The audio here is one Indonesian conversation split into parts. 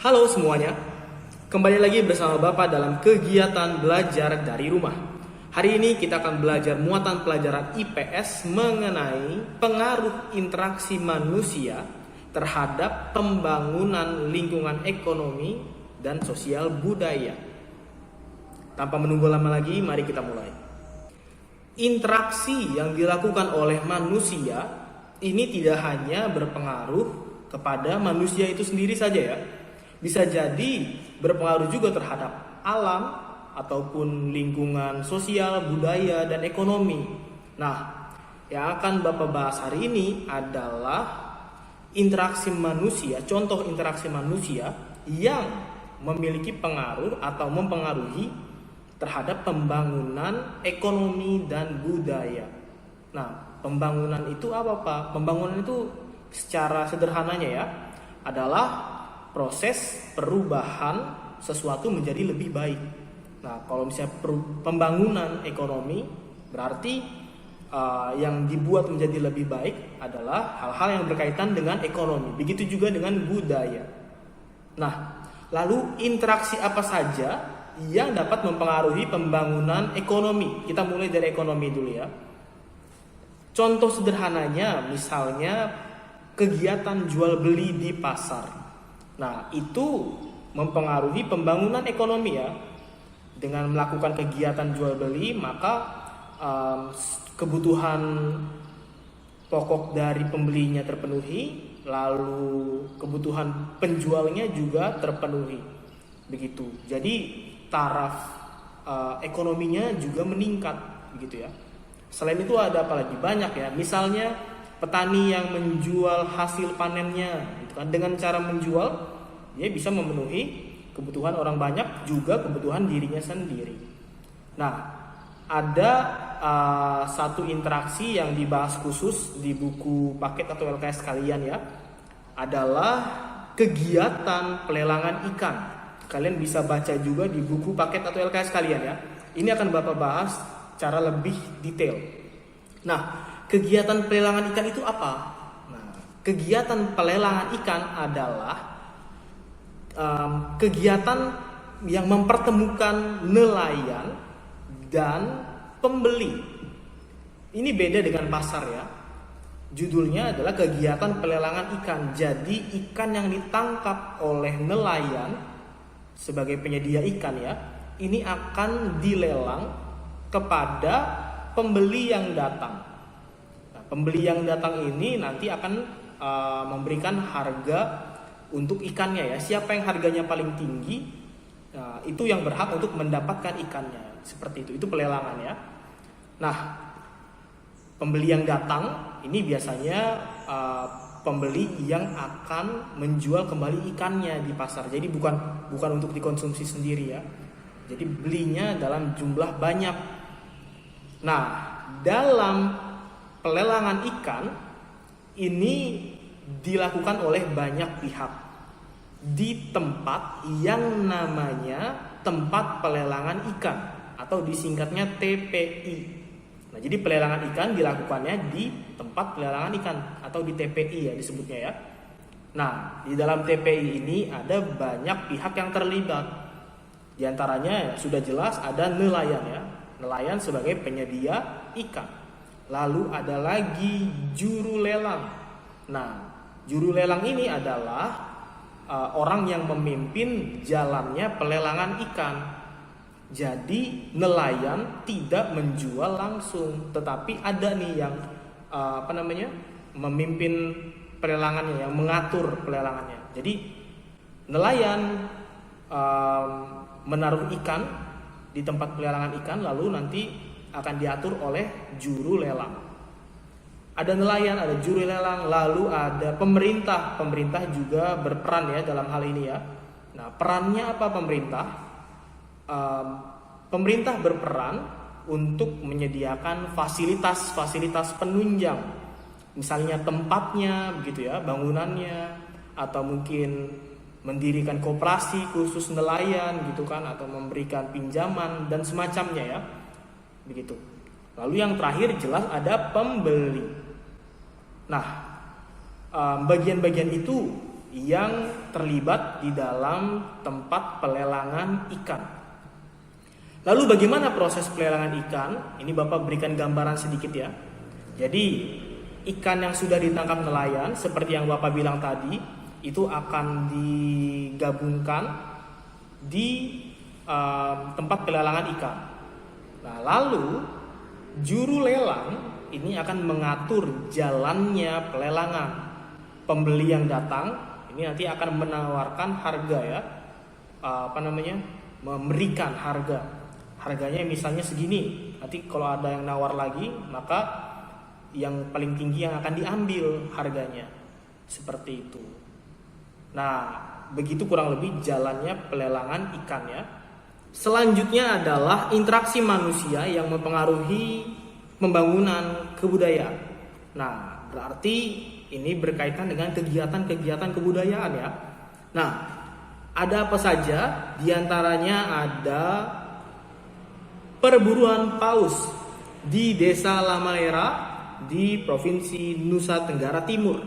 Halo semuanya, kembali lagi bersama Bapak dalam kegiatan belajar dari rumah. Hari ini kita akan belajar muatan pelajaran IPS mengenai pengaruh interaksi manusia terhadap pembangunan lingkungan ekonomi dan sosial budaya. Tanpa menunggu lama lagi, mari kita mulai. Interaksi yang dilakukan oleh manusia ini tidak hanya berpengaruh kepada manusia itu sendiri saja ya. Bisa jadi berpengaruh juga terhadap alam ataupun lingkungan sosial, budaya, dan ekonomi. Nah, yang akan Bapak bahas hari ini adalah interaksi manusia, contoh interaksi manusia yang memiliki pengaruh atau mempengaruhi terhadap pembangunan ekonomi dan budaya. Nah, pembangunan itu apa Pak? Pembangunan itu secara sederhananya ya adalah proses perubahan sesuatu menjadi lebih baik. Nah, kalau misalnya pembangunan ekonomi berarti yang dibuat menjadi lebih baik adalah hal-hal yang berkaitan dengan ekonomi. Begitu juga dengan budaya. Nah, lalu interaksi apa saja yang dapat mempengaruhi pembangunan ekonomi? Kita mulai dari ekonomi dulu ya. Contoh sederhananya misalnya kegiatan jual beli di pasar. Nah, itu mempengaruhi pembangunan ekonomi ya. Dengan melakukan kegiatan jual beli, maka kebutuhan pokok dari pembelinya terpenuhi, lalu kebutuhan penjualnya juga terpenuhi. Begitu. Jadi taraf ekonominya juga meningkat, begitu ya. Selain itu ada apa lagi? Banyak ya. Misalnya petani yang menjual hasil panennya, gitu kan. Dengan cara menjual, dia bisa memenuhi kebutuhan orang banyak, juga kebutuhan dirinya sendiri. Nah, ada satu interaksi yang dibahas khusus di buku paket atau LKS kalian ya, adalah kegiatan pelelangan ikan. Kalian bisa baca juga di buku paket atau LKS kalian ya. Ini akan Bapak bahas secara lebih detail. Nah, kegiatan pelelangan ikan itu apa? Nah, kegiatan pelelangan ikan adalah kegiatan yang mempertemukan nelayan dan pembeli. Ini beda dengan pasar ya. Judulnya adalah kegiatan pelelangan ikan. Jadi ikan yang ditangkap oleh nelayan sebagai penyedia ikan ya, ini akan dilelang kepada pembeli yang datang. Pembeli yang datang ini nanti akan memberikan harga untuk ikannya ya. Siapa yang harganya paling tinggi, itu yang berhak untuk mendapatkan ikannya. Seperti itu. Itu pelelangan ya. Nah, pembeli yang datang ini biasanya pembeli yang akan menjual kembali ikannya di pasar. Jadi bukan untuk dikonsumsi sendiri ya. Jadi belinya dalam jumlah banyak. Nah, dalam pelelangan ikan ini dilakukan oleh banyak pihak di tempat yang namanya tempat pelelangan ikan atau disingkatnya TPI. Nah, jadi pelelangan ikan dilakukannya di tempat pelelangan ikan atau di TPI ya disebutnya ya. Nah, di dalam TPI ini ada banyak pihak yang terlibat. Di antaranya ya, sudah jelas ada nelayan ya. Nelayan sebagai penyedia ikan. Lalu ada lagi juru lelang. Nah, juru lelang ini adalah orang yang memimpin jalannya pelelangan ikan. Jadi nelayan tidak menjual langsung, tetapi ada nih yang memimpin pelelangannya, yang mengatur pelelangannya. Jadi nelayan menaruh ikan di tempat pelelangan ikan, lalu nanti akan diatur oleh juru lelang. Ada nelayan, ada juru lelang, lalu ada pemerintah. Pemerintah juga berperan ya dalam hal ini ya. Nah, perannya apa pemerintah? Pemerintah berperan untuk menyediakan fasilitas-fasilitas penunjang. Misalnya tempatnya, begitu ya, bangunannya, atau mungkin mendirikan koperasi khusus nelayan, gitu kan, atau memberikan pinjaman dan semacamnya ya. Begitu. Lalu yang terakhir jelas ada pembeli. Nah, bagian-bagian itu yang terlibat di dalam tempat pelelangan ikan. Lalu bagaimana proses pelelangan ikan? Ini Bapak berikan gambaran sedikit ya. Jadi ikan yang sudah ditangkap nelayan seperti yang Bapak bilang tadi itu akan digabungkan di tempat pelelangan ikan. Nah, lalu juru lelang ini akan mengatur jalannya pelelangan. Pembeli yang datang ini nanti akan menawarkan harga ya, memberikan harganya misalnya segini. Nanti kalau ada yang nawar lagi, maka yang paling tinggi yang akan diambil harganya, seperti itu. Nah, begitu kurang lebih jalannya pelelangan ikan ya. Selanjutnya adalah interaksi manusia yang mempengaruhi pembangunan kebudayaan. Nah, berarti ini berkaitan dengan kegiatan-kegiatan kebudayaan ya. Nah, ada apa saja? Di antaranya ada perburuan paus di Desa Lamalera di Provinsi Nusa Tenggara Timur.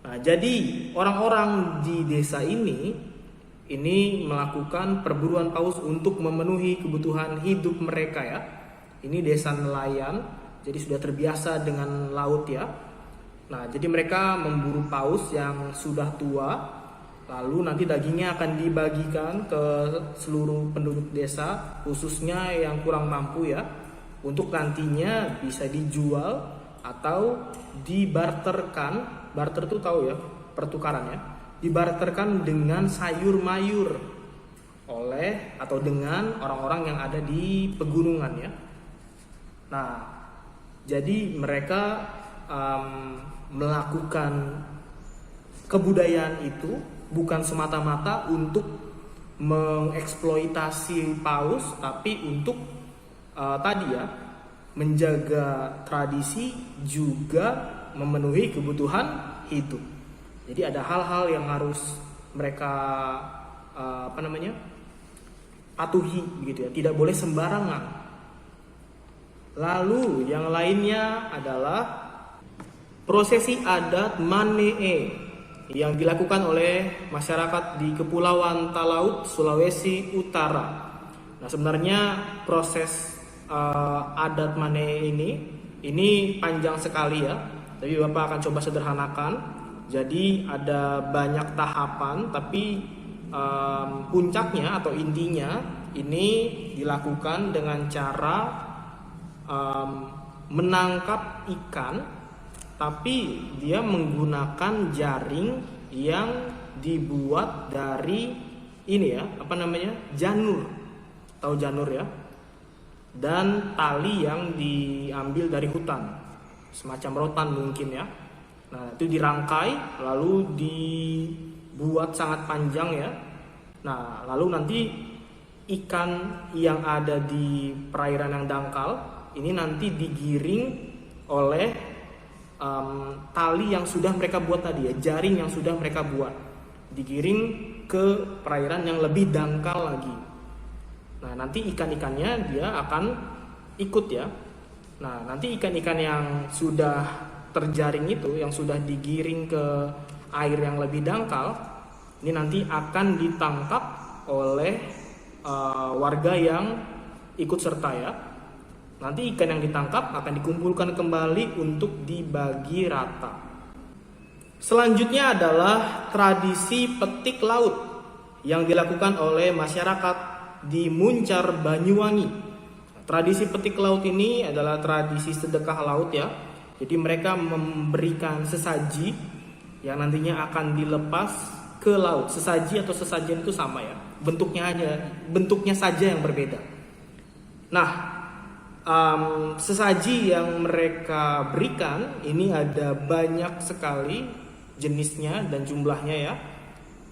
Nah, jadi orang-orang di desa ini melakukan perburuan paus untuk memenuhi kebutuhan hidup mereka ya. Ini desa nelayan, jadi sudah terbiasa dengan laut ya. Nah, jadi mereka memburu paus yang sudah tua, lalu nanti dagingnya akan dibagikan ke seluruh penduduk desa, khususnya yang kurang mampu ya, untuk nantinya bisa dijual atau dibarterkan. Barter itu tahu ya, pertukaran ya. Dibarterkan dengan sayur mayur atau dengan orang-orang yang ada di pegunungan ya. Nah, jadi mereka melakukan kebudayaan itu bukan semata-mata untuk mengeksploitasi paus, tapi untuk menjaga tradisi juga memenuhi kebutuhan hidup. Jadi ada hal-hal yang harus mereka patuhi begitu ya, tidak boleh sembarangan. Lalu yang lainnya adalah prosesi adat Manee yang dilakukan oleh masyarakat di Kepulauan Talaut, Sulawesi Utara. Nah, sebenarnya proses adat Manee ini panjang sekali ya, tapi Bapak akan coba sederhanakan. Jadi ada banyak tahapan, tapi puncaknya atau intinya ini dilakukan dengan cara menangkap ikan, tapi dia menggunakan jaring yang dibuat dari janur, tahu janur ya, dan tali yang diambil dari hutan, semacam rotan mungkin ya. Nah, itu dirangkai lalu dibuat sangat panjang ya. Nah, lalu nanti ikan yang ada di perairan yang dangkal ini nanti digiring oleh tali yang sudah mereka buat tadi ya, jaring yang sudah mereka buat, digiring ke perairan yang lebih dangkal lagi. Nah, nanti ikan-ikannya dia akan ikut ya. Nah, nanti ikan-ikan yang sudah terjaring itu, yang sudah digiring ke air yang lebih dangkal, ini nanti akan ditangkap oleh warga yang ikut serta ya. Nanti ikan yang ditangkap akan dikumpulkan kembali untuk dibagi rata. Selanjutnya adalah tradisi petik laut yang dilakukan oleh masyarakat di Muncar, Banyuwangi. Tradisi petik laut ini adalah tradisi sedekah laut ya. Jadi mereka memberikan sesaji yang nantinya akan dilepas ke laut. Sesaji atau sesajen itu sama ya, bentuknya saja yang berbeda. Nah, sesaji yang mereka berikan ini ada banyak sekali jenisnya dan jumlahnya ya.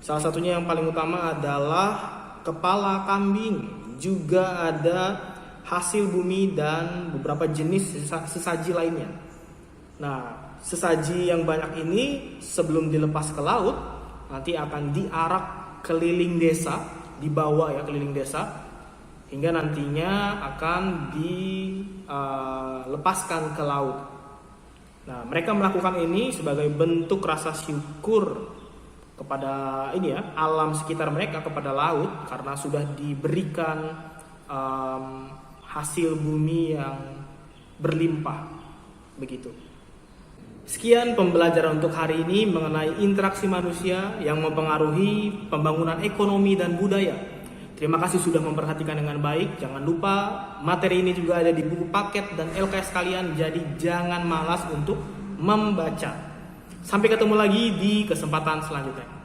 Salah satunya yang paling utama adalah kepala kambing, juga ada hasil bumi dan beberapa jenis sesaji lainnya. Nah, sesaji yang banyak ini sebelum dilepas ke laut nanti akan diarak keliling desa, dibawa ya keliling desa, hingga nantinya akan dilepaskan ke laut. Nah, mereka melakukan ini sebagai bentuk rasa syukur kepada ini ya, alam sekitar mereka, kepada laut, karena sudah diberikan hasil bumi yang berlimpah begitu. Sekian pembelajaran untuk hari ini mengenai interaksi manusia yang mempengaruhi pembangunan ekonomi dan budaya. Terima kasih sudah memperhatikan dengan baik. Jangan lupa materi ini juga ada di buku paket dan LKS kalian, jadi jangan malas untuk membaca. Sampai ketemu lagi di kesempatan selanjutnya.